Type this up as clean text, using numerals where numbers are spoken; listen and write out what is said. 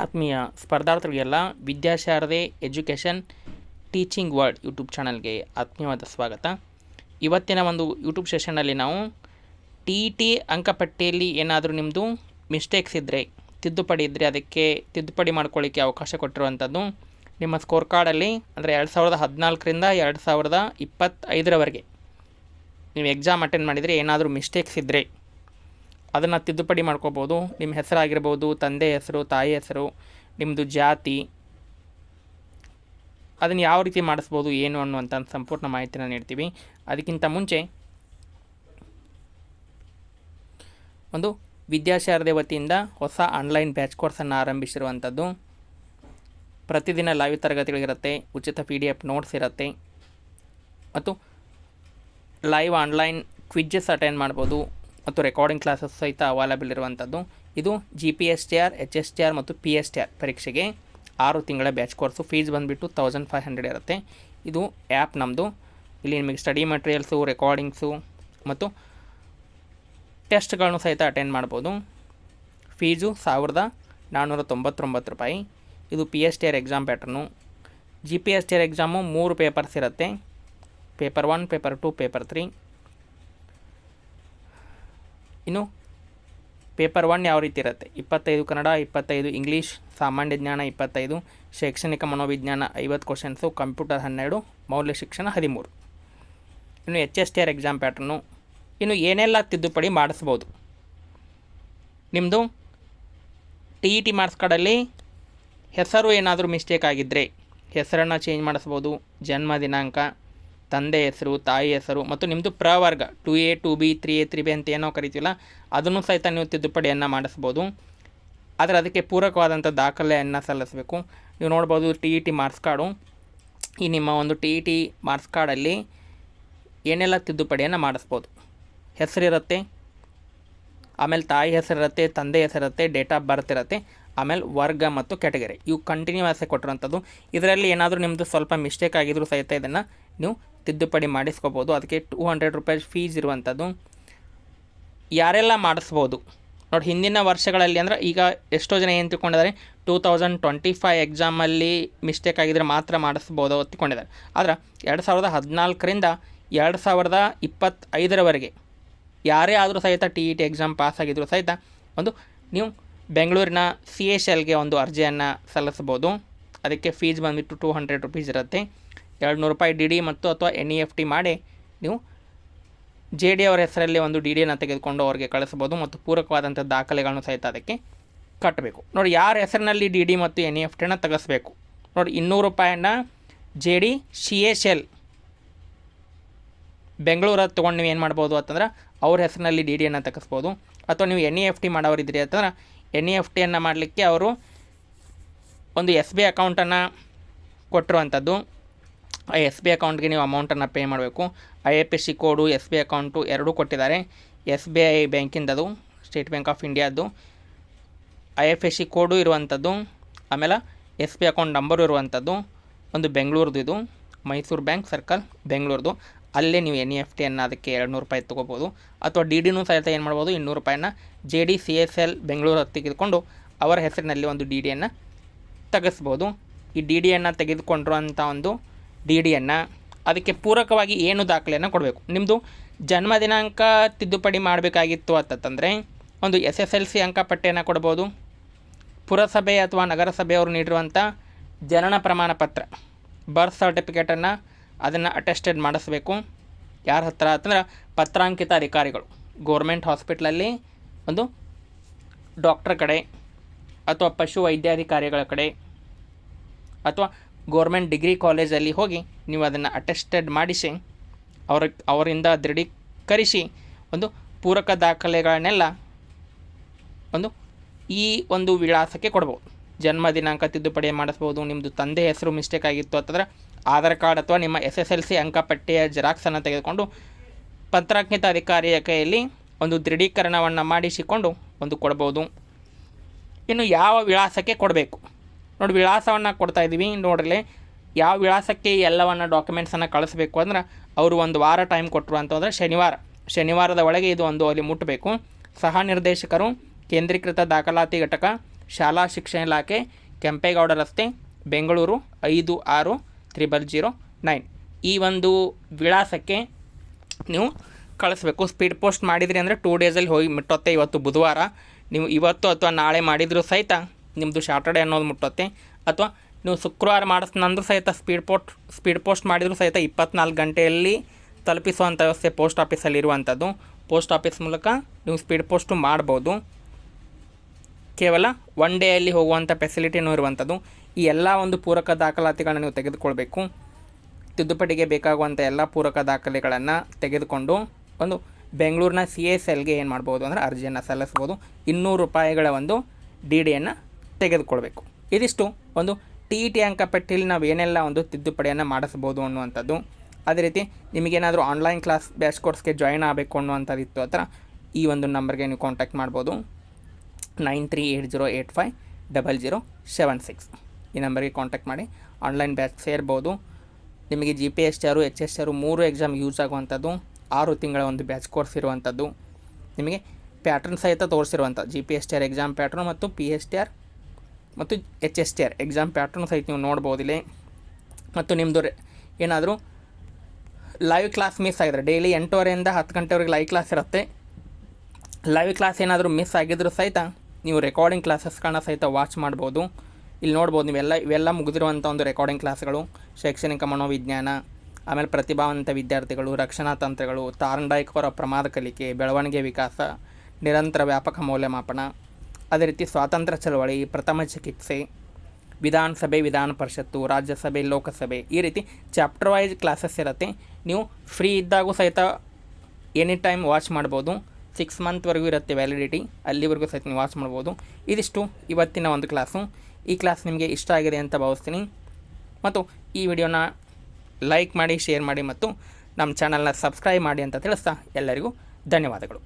ಆತ್ಮೀಯ ಸ್ಪರ್ಧಾರ್ಥಿಗಳಿಗೆಲ್ಲ Vidyasharade education teaching world YouTube ಚಾನಲ್ಗೆ ಆತ್ಮೀಯವಾದ ಸ್ವಾಗತ. ಇವತ್ತಿನ ಒಂದು ಯೂಟ್ಯೂಬ್ ಸೆಷನ್ನಲ್ಲಿ ನಾವು ಟಿ ಅಂಕಪಟ್ಟಿಯಲ್ಲಿ ಏನಾದರೂ ನಿಮ್ಮದು ಮಿಸ್ಟೇಕ್ಸ್ ಇದ್ದರೆ, ತಿದ್ದುಪಡಿ ಇದ್ದರೆ ಅದಕ್ಕೆ ತಿದ್ದುಪಡಿ ಮಾಡ್ಕೊಳ್ಳಿಕ್ಕೆ ಅವಕಾಶ ಕೊಟ್ಟಿರುವಂಥದ್ದು. ನಿಮ್ಮ ಸ್ಕೋರ್ ಕಾರ್ಡಲ್ಲಿ ಅಂದರೆ 2014ರಿಂದ 2025ರವರೆಗೆ ನೀವು ಎಕ್ಸಾಮ್ ಅಟೆಂಡ್ ಮಾಡಿದರೆ ಏನಾದರೂ ಮಿಸ್ಟೇಕ್ಸ್ ಇದ್ದರೆ ಅದನ್ನು ತಿದ್ದುಪಡಿ ಮಾಡ್ಕೋಬೋದು. ನಿಮ್ಮ ಹೆಸರಾಗಿರ್ಬೋದು, ತಂದೆ ಹೆಸರು, ತಾಯಿ ಹೆಸರು, ನಿಮ್ಮದು ಜಾತಿ, ಅದನ್ನು ಯಾವ ರೀತಿ ಮಾಡಿಸ್ಬೋದು ಏನು ಅನ್ನುವಂಥ ಸಂಪೂರ್ಣ ಮಾಹಿತಿನ ನೀಡ್ತೀವಿ. ಅದಕ್ಕಿಂತ ಮುಂಚೆ ಒಂದು ವಿದ್ಯಾಶಾರದೆ ವತಿಯಿಂದ ಹೊಸ ಆನ್ಲೈನ್ ಬ್ಯಾಚ್ ಕೋರ್ಸನ್ನು ಆರಂಭಿಸಿರುವಂಥದ್ದು. ಪ್ರತಿದಿನ ಲೈವ್ ತರಗತಿಗಳಿರುತ್ತೆ, ಉಚಿತ PDF ನೋಟ್ಸ್ ಇರುತ್ತೆ ಮತ್ತು ಲೈವ್ ಆನ್ಲೈನ್ ಕ್ವಿಜ್ಜಸ್ ಅಟೆಂಡ್ ಮಾಡ್ಬೋದು ಮತ್ತು ರೆಕಾರ್ಡಿಂಗ್ ಕ್ಲಾಸಸ್ ಸಹಿತ ಅವೈಲಬಲ್ ಇರುವಂಥದ್ದು. ಇದು GPSTR, HSTR ಮತ್ತು PSTR ಪರೀಕ್ಷೆಗೆ 6 ತಿಂಗಳ ಬ್ಯಾಚ್ ಕೋರ್ಸು. ಫೀಸ್ ಬಂದುಬಿಟ್ಟು 1500 ಇರುತ್ತೆ. ಇದು ಆ್ಯಪ್ ನಮ್ಮದು. ಇಲ್ಲಿ ನಿಮಗೆ ಸ್ಟಡಿ ಮೆಟೀರಿಯಲ್ಸು, ರೆಕಾರ್ಡಿಂಗ್ಸು ಮತ್ತು ಟೆಸ್ಟ್ಗಳನ್ನು ಸಹಿತ ಅಟೆಂಡ್ ಮಾಡ್ಬೋದು. ಫೀಸು 1499 ರೂಪಾಯಿ. ಇದು PSTR exam pattern. GPSTR exam 3 papers ಇರುತ್ತೆ. Paper 1, paper 2, paper 3. ಇನ್ನು ಪೇಪರ್ 1 ಯಾವ ರೀತಿ ಇರುತ್ತೆ? 25 ಕನ್ನಡ, 25 ಇಂಗ್ಲೀಷ್, ಸಾಮಾನ್ಯ ಜ್ಞಾನ 25, ಶೈಕ್ಷಣಿಕ ಮನೋವಿಜ್ಞಾನ 50 ಕ್ವಶನ್ಸು, ಕಂಪ್ಯೂಟರ್ 12, ಮೌಲ್ಯ ಶಿಕ್ಷಣ 13. ಇನ್ನು HSTR ಎಕ್ಸಾಮ್ ಪ್ಯಾಟ್ರನ್ನು. ಇನ್ನು ಏನೆಲ್ಲ ತಿದ್ದುಪಡಿ ಮಾಡಿಸ್ಬೋದು? ನಿಮ್ಮದು TET ಮಾರ್ಕ್ಸ್ ಕಾರ್ಡಲ್ಲಿ ಹೆಸರು ಏನಾದರೂ ಮಿಸ್ಟೇಕ್ ಆಗಿದ್ದರೆ ಹೆಸರನ್ನು ಚೇಂಜ್ ಮಾಡಿಸ್ಬೋದು. ಜನ್ಮ ದಿನಾಂಕ, ತಂದೆ ಹೆಸರು, ತಾಯಿ ಹೆಸರು ಮತ್ತು ನಿಮ್ಮದು ಪ್ರವರ್ಗ 2A, 2B, 3A, 3B ಅಂತ ಏನೋ ಕರಿತೀವಲ್ಲ, ಅದನ್ನು ಸಹಿತ ನೀವು ತಿದ್ದುಪಡಿಯನ್ನು ಮಾಡಿಸ್ಬೋದು. ಆದರೆ ಅದಕ್ಕೆ ಪೂರಕವಾದಂಥ ದಾಖಲೆಯನ್ನು ಸಲ್ಲಿಸಬೇಕು. ನೀವು ನೋಡ್ಬೋದು TET ಮಾರ್ಕ್ಸ್ ಕಾರ್ಡು. ಈ ನಿಮ್ಮ ಒಂದು TET ಮಾರ್ಕ್ಸ್ ಕಾರ್ಡಲ್ಲಿ ಏನೆಲ್ಲ ತಿದ್ದುಪಡಿಯನ್ನು ಮಾಡಿಸ್ಬೋದು? ಹೆಸರಿರುತ್ತೆ, ಆಮೇಲೆ ತಾಯಿ ಹೆಸರಿರುತ್ತೆ, ತಂದೆ ಹೆಸರಿರುತ್ತೆ, ಡೇಟ್ ಆಫ್ ಬರ್ತ್ ಇರುತ್ತೆ, ಆಮೇಲೆ ವರ್ಗ ಮತ್ತು ಕ್ಯಾಟಗರಿ. ಇವು ಕಂಟಿನ್ಯೂಸ್ ಆಗಿ ಕೊಟ್ಟಿರೋಂಥದ್ದು. ಇದರಲ್ಲಿ ಏನಾದರೂ ನಿಮ್ಮದು ಸ್ವಲ್ಪ ಮಿಸ್ಟೇಕ್ ಆಗಿದ್ರೂ ಸಹಿತ ಇದನ್ನು ನೀವು ತಿದ್ದುಪಡಿ ಮಾಡಿಸ್ಕೋಬೋದು. ಅದಕ್ಕೆ 200 ರೂಪಾಯಿ ಫೀಸ್ ಇರುವಂಥದ್ದು. ಯಾರೆಲ್ಲ ಮಾಡಿಸ್ಬೋದು ನೋಡಿ? ಹಿಂದಿನ ವರ್ಷಗಳಲ್ಲಿ ಅಂದರೆ ಈಗ ಎಷ್ಟೋ ಜನ ಏನು ತಿಳ್ಕೊಂಡಿದ್ದಾರೆ, 2025 ಎಕ್ಸಾಮಲ್ಲಿ ಮಿಸ್ಟೇಕ್ ಆಗಿದ್ದರೆ ಮಾತ್ರ ಮಾಡಿಸ್ಬೋದು ತಿಳ್ಕೊಂಡಿದ್ದಾರೆ. ಆದರೆ 2014ರಿಂದ 2025ರವರೆಗೆ ಯಾರೇ ಆದರೂ ಸಹಿತ TET ಎಕ್ಸಾಮ್ ಪಾಸ್ ಆಗಿದ್ದರೂ ಸಹಿತ ಒಂದು ನೀವು ಬೆಂಗಳೂರಿನ CHLಗೆ ಒಂದು ಅರ್ಜಿಯನ್ನು ಸಲ್ಲಿಸ್ಬೋದು. ಅದಕ್ಕೆ ಫೀಸ್ ಬಂದುಬಿಟ್ಟು 200 ರೂಪೀಸ್ ಇರುತ್ತೆ. 200 ರೂಪಾಯಿ DD ಮತ್ತು ಅಥವಾ NEFT ಮಾಡಿ ನೀವು JD ಅವರ ಹೆಸರಲ್ಲಿ ಒಂದು DDಯನ್ನು ತೆಗೆದುಕೊಂಡು ಅವ್ರಿಗೆ ಕಳಿಸ್ಬೋದು ಮತ್ತು ಪೂರಕವಾದಂಥ ದಾಖಲೆಗಳನ್ನು ಸಹಿತ ಅದಕ್ಕೆ ಕಟ್ಟಬೇಕು. ನೋಡಿ, ಯಾರ ಹೆಸರಿನಲ್ಲಿ DD ಮತ್ತು NEFTನ ತೆಗೆಸ್ಬೇಕು ನೋಡಿ. 200 ರೂಪಾಯಿನ JD CHL ಬೆಂಗಳೂರಲ್ಲಿ ತೊಗೊಂಡು ನೀವು ಏನು ಮಾಡ್ಬೋದು ಅಂತಂದ್ರೆ ಅವ್ರ ಹೆಸರಿನಲ್ಲಿ DDಯನ್ನು ತೆಗೆಸ್ಬೋದು. ಅಥವಾ ನೀವು NEFT ಮಾಡೋರಿದ್ರಿ ಅಂತಂದ್ರೆ NEFTಯನ್ನು ಮಾಡಲಿಕ್ಕೆ ಅವರು ಒಂದು SBI ಅಕೌಂಟನ್ನು ಕೊಟ್ಟಿರುವಂಥದ್ದು. ಆ SBI ಅಕೌಂಟ್ಗೆ ನೀವು ಅಮೌಂಟನ್ನು ಪೇ ಮಾಡಬೇಕು. IFSC ಕೋಡು, SBI ಅಕೌಂಟು ಎರಡೂ ಕೊಟ್ಟಿದ್ದಾರೆ. SBI ಬ್ಯಾಂಕಿಂದದು, ಸ್ಟೇಟ್ ಬ್ಯಾಂಕ್ ಆಫ್ ಇಂಡಿಯಾದ್ದು IFSC ಕೋಡು ಇರುವಂಥದ್ದು. ಆಮೇಲೆ SBI ಅಕೌಂಟ್ ನಂಬರು ಇರುವಂಥದ್ದು. ಒಂದು ಬೆಂಗಳೂರದು, ಇದು ಮೈಸೂರು ಬ್ಯಾಂಕ್ ಸರ್ಕಲ್ ಬೆಂಗಳೂರದು. ಅಲ್ಲೇ ನೀವು NEFTಯನ್ನು ಅದಕ್ಕೆ 200 ರೂಪಾಯಿ ತೊಗೋಬೋದು. ಅಥವಾ DDನೂ ಸಹಿತ ಏನು ಮಾಡ್ಬೋದು, 200 ರೂಪಾಯಿನ JD CHL ಬೆಂಗಳೂರು ತೆಗೆದುಕೊಂಡು ಅವರ ಹೆಸರಿನಲ್ಲಿ ಒಂದು DDಯನ್ನು ತೆಗೆಸ್ಬೋದು. ಈ DDಯನ್ನು ತೆಗೆದುಕೊಂಡಿರುವಂಥ ಒಂದು DDಯನ್ನು ಅದಕ್ಕೆ ಪೂರಕವಾಗಿ ಏನು ದಾಖಲೆಯನ್ನು ಕೊಡಬೇಕು? ನಿಮ್ಮದು ಜನ್ಮ ದಿನಾಂಕ ತಿದ್ದುಪಡಿ ಮಾಡಬೇಕಾಗಿತ್ತು ಅಂತಂದರೆ ಒಂದು SSLC ಅಂಕಪಟ್ಟಿಯನ್ನು ಕೊಡ್ಬೋದು. ಪುರಸಭೆ ಅಥವಾ ನಗರಸಭೆಯವರು ನೀಡಿರುವಂಥ ಜನನ ಪ್ರಮಾಣ ಪತ್ರ, ಬರ್ತ್ ಸರ್ಟಿಫಿಕೇಟನ್ನು ಅದನ್ನು ಅಟೆಸ್ಟೆಡ್ ಮಾಡಿಸ್ಬೇಕು. ಯಾರ ಹತ್ರ ಅಂತಂದ್ರೆ ಪತ್ರಾಂಕಿತ ಅಧಿಕಾರಿಗಳು, ಗೋರ್ಮೆಂಟ್ ಹಾಸ್ಪಿಟ್ಲಲ್ಲಿ ಒಂದು ಡಾಕ್ಟರ್ ಕಡೆ ಅಥವಾ ಪಶು ವೈದ್ಯಾಧಿಕಾರಿಗಳ ಕಡೆ ಅಥವಾ ಗೋರ್ಮೆಂಟ್ ಡಿಗ್ರಿ ಕಾಲೇಜಲ್ಲಿ ಹೋಗಿ ನೀವು ಅದನ್ನು ಅಟೆಸ್ಟೆಡ್ ಮಾಡಿಸಿ ಅವರಿಂದ ದೃಢೀಕರಿಸಿ ಒಂದು ಪೂರಕ ದಾಖಲೆಗಳನ್ನೆಲ್ಲ ಒಂದು ಈ ಒಂದು ವಿಳಾಸಕ್ಕೆ ಕೊಡ್ಬೋದು. ಜನ್ಮ ದಿನಾಂಕ ತಿದ್ದುಪಡಿ ಮಾಡಿಸ್ಬೋದು. ನಿಮ್ಮದು ತಂದೆ ಹೆಸರು ಮಿಸ್ಟೇಕ್ ಆಗಿತ್ತು ಅಂತಂದ್ರೆ ಆಧಾರ್ ಕಾರ್ಡ್ ಅಥವಾ ನಿಮ್ಮ SSLC ಅಂಕಪಟ್ಟಿಯ ಜೆರಾಕ್ಸನ್ನು ತೆಗೆದುಕೊಂಡು ಪತ್ರಾಂಕಿತ ಅಧಿಕಾರಿಯ ಕೈಯಲ್ಲಿ ಒಂದು ದೃಢೀಕರಣವನ್ನು ಮಾಡಿಸಿಕೊಂಡು ಒಂದು ಕೊಡ್ಬೋದು. ಇನ್ನು ಯಾವ ವಿಳಾಸಕ್ಕೆ ಕೊಡಬೇಕು ನೋಡಿ, ವಿಳಾಸವನ್ನು ಕೊಡ್ತಾಯಿದ್ದೀವಿ ನೋಡ್ರಿ. ಯಾವ ವಿಳಾಸಕ್ಕೆ ಎಲ್ಲವನ್ನು ಡಾಕ್ಯುಮೆಂಟ್ಸನ್ನು ಕಳಿಸ್ಬೇಕು ಅಂದ್ರೆ ಅವರು ಒಂದು ವಾರ ಟೈಮ್ ಕೊಟ್ಟರು ಅಂತಂದರೆ ಶನಿವಾರದ ಒಳಗೆ ಇದು ಒಂದು ಅಲ್ಲಿ ಮುಟ್ಟಬೇಕು. ಸಹ ನಿರ್ದೇಶಕರು, ಕೇಂದ್ರೀಕೃತ ದಾಖಲಾತಿ ಘಟಕ, ಶಾಲಾ ಶಿಕ್ಷಣ ಇಲಾಖೆ, ಕೆಂಪೇಗೌಡ ರಸ್ತೆ, ಬೆಂಗಳೂರು 560009 ಈ ಒಂದು ವಿಳಾಸಕ್ಕೆ ನೀವು ಕಳಿಸ್ಬೇಕು. ಸ್ಪೀಡ್ ಪೋಸ್ಟ್ ಮಾಡಿದ್ರಿ ಅಂದರೆ 2 ಡೇಸಲ್ಲಿ ಹೋಗಿ ಮುಟ್ಟುತ್ತೆ. ಇವತ್ತು ಬುಧವಾರ, ನೀವು ಇವತ್ತು ಅಥವಾ ನಾಳೆ ಮಾಡಿದರೂ ಸಹಿತ ನಿಮ್ಮದು ಸ್ಯಾಟರ್ಡೆ ಅನ್ನೋದು ಮುಟ್ಟುತ್ತೆ. ಅಥವಾ ನೀವು ಶುಕ್ರವಾರ ಮಾಡಿಸ್ನಂದ್ರೂ ಸಹಿತ ಸ್ಪೀಡ್ ಪೋಸ್ಟ್ ಮಾಡಿದರೂ ಸಹಿತ 24 ಗಂಟೆಯಲ್ಲಿ ತಲುಪಿಸುವಂಥ ವ್ಯವಸ್ಥೆ ಪೋಸ್ಟ್ ಆಫೀಸಲ್ಲಿ ಇರುವಂಥದ್ದು. ಪೋಸ್ಟ್ ಆಫೀಸ್ ಮೂಲಕ ನೀವು ಸ್ಪೀಡ್ ಪೋಸ್ಟು ಮಾಡ್ಬೋದು. ಕೇವಲ 1 ಡೇಯಲ್ಲಿ ಹೋಗುವಂಥ ಫೆಸಿಲಿಟಿನೂ ಇರುವಂಥದ್ದು. ಈ ಎಲ್ಲ ಒಂದು ಪೂರಕ ದಾಖಲಾತಿಗಳನ್ನ ನೀವು ತೆಗೆದುಕೊಳ್ಬೇಕು. ತಿದ್ದುಪಡಿಗೆ ಬೇಕಾಗುವಂಥ ಎಲ್ಲ ಪೂರಕ ದಾಖಲೆಗಳನ್ನು ತೆಗೆದುಕೊಂಡು ಒಂದು ಬೆಂಗಳೂರಿನ CSLಗೆ ಏನು ಮಾಡ್ಬೋದು ಅಂದರೆ ಅರ್ಜಿಯನ್ನು ಸಲ್ಲಿಸ್ಬೋದು. 200 ರೂಪಾಯಿಗಳ ಒಂದು DDಯನ್ನು ತೆಗೆದುಕೊಳ್ಬೇಕು. ಇದಿಷ್ಟು ಒಂದು TET ಅಂಕಪಟ್ಟಿಯಲ್ಲಿ ನಾವು ಏನೆಲ್ಲ ಒಂದು ತಿದ್ದುಪಡಿಯನ್ನು ಮಾಡಿಸ್ಬೋದು ಅನ್ನುವಂಥದ್ದು. ಅದೇ ರೀತಿ ನಿಮಗೇನಾದರೂ ಆನ್ಲೈನ್ ಕ್ಲಾಸ್ ಬ್ಯಾಚ್ ಕೋರ್ಸ್ಗೆ ಜಾಯಿನ್ ಆಗಬೇಕು ಅನ್ನುವಂಥದ್ದು ಇತ್ತು ಆ ಥರ ಈ ಒಂದು ನಂಬರ್ಗೆ ನೀವು ಕಾಂಟ್ಯಾಕ್ಟ್ ಮಾಡ್ಬೋದು. 9380850076 ಈ ನಂಬರ್ಗೆ ಕಾಂಟ್ಯಾಕ್ಟ್ ಮಾಡಿ ಆನ್ಲೈನ್ ಬ್ಯಾಚ್ ಸೇರ್ಬೋದು. ನಿಮಗೆ GPSR HSR 3 ಎಕ್ಸಾಮ್ ಯೂಸ್ ಆಗುವಂಥದ್ದು. 6 ತಿಂಗಳ ಒಂದು ಬ್ಯಾಚ್ ಕೋರ್ಸ್ ಇರುವಂಥದ್ದು. ನಿಮಗೆ ಪ್ಯಾಟ್ರನ್ ಸಹಿತ ತೋರಿಸಿರುವಂಥ GPSR ಎಕ್ಸಾಮ್ ಪ್ಯಾಟ್ರನ್ ಮತ್ತು PSTR ಮತ್ತು HSTR ಎಕ್ಸಾಮ್ ಪ್ಯಾಟ್ರನ್ ಸಹಿತ ನೀವು ನೋಡ್ಬೋದಿಲ್ಲ. ಮತ್ತು ನಿಮ್ಮದು ಏನಾದರೂ ಲೈವ್ ಕ್ಲಾಸ್ ಮಿಸ್ ಆಗಿದ್ರೆ ಡೈಲಿ 8:30ಯಿಂದ 10 ಗಂಟೆವರೆಗೆ ಲೈವ್ ಕ್ಲಾಸ್ ಇರುತ್ತೆ. ಲೈವ್ ಕ್ಲಾಸ್ ಏನಾದರೂ ಮಿಸ್ ಆಗಿದ್ರೂ ಸಹಿತ ನೀವು ರೆಕಾರ್ಡಿಂಗ್ ಕ್ಲಾಸಸ್ಗಳನ್ನ ಸಹಿತ ವಾಚ್ ಮಾಡ್ಬೋದು. ಇಲ್ಲಿ ನೋಡ್ಬೋದು ಇವೆಲ್ಲ ಮುಗಿದಿರುವಂಥ ಒಂದು ರೆಕಾರ್ಡಿಂಗ್ ಕ್ಲಾಸ್ಗಳು. ಶೈಕ್ಷಣಿಕ ಮನೋವಿಜ್ಞಾನ, ಆಮೇಲೆ ಪ್ರತಿಭಾವಂತ ವಿದ್ಯಾರ್ಥಿಗಳು, ರಕ್ಷಣಾ ತಂತ್ರಗಳು, ತಾರಂಡಾಯಿಕರ ಪ್ರಮಾದ ಕಲಿಕೆ, ಬೆಳವಣಿಗೆ ವಿಕಾಸ, ನಿರಂತರ ವ್ಯಾಪಕ ಮೌಲ್ಯಮಾಪನ, ಅದೇ ರೀತಿ ಸ್ವಾತಂತ್ರ್ಯ ಚಳವಳಿ, ಪ್ರಥಮ ಚಿಕಿತ್ಸೆ, ವಿಧಾನಸಭೆ, ವಿಧಾನ ಪರಿಷತ್ತು, ರಾಜ್ಯಸಭೆ, ಲೋಕಸಭೆ, ಈ ರೀತಿ ಚಾಪ್ಟರ್ ವೈಸ್ ಕ್ಲಾಸಸ್ ಇರುತ್ತೆ. ನೀವು ಫ್ರೀ ಇದ್ದಾಗೂ ಸಹಿತ ಎನಿ ಟೈಮ್ ವಾಚ್ ಮಾಡ್ಬೋದು. 6 ಮಂತ್ವರೆಗೂ ಇರುತ್ತೆ ವ್ಯಾಲಿಡಿಟಿ, ಅಲ್ಲಿವರೆಗೂ ಸಹಿತ ನೀವು ವಾಚ್ ಮಾಡ್ಬೋದು. ಇದಿಷ್ಟು ಇವತ್ತಿನ ಒಂದು ಕ್ಲಾಸು. ಈ ಕ್ಲಾಸ್ ನಿಮಗೆ ಇಷ್ಟ ಆಗಿದೆ ಅಂತ ಭಾವಿಸ್ತೀನಿ. ಮತ್ತು ಈ ವಿಡಿಯೋನ ಲೈಕ್ ಮಾಡಿ, ಶೇರ್ ಮಾಡಿ ಮತ್ತು ನಮ್ಮ ಚಾನಲ್ನ ಸಬ್ಸ್ಕ್ರೈಬ್ ಮಾಡಿ ಅಂತ ತಿಳಿಸ್ತಾ ಎಲ್ಲರಿಗೂ ಧನ್ಯವಾದಗಳು.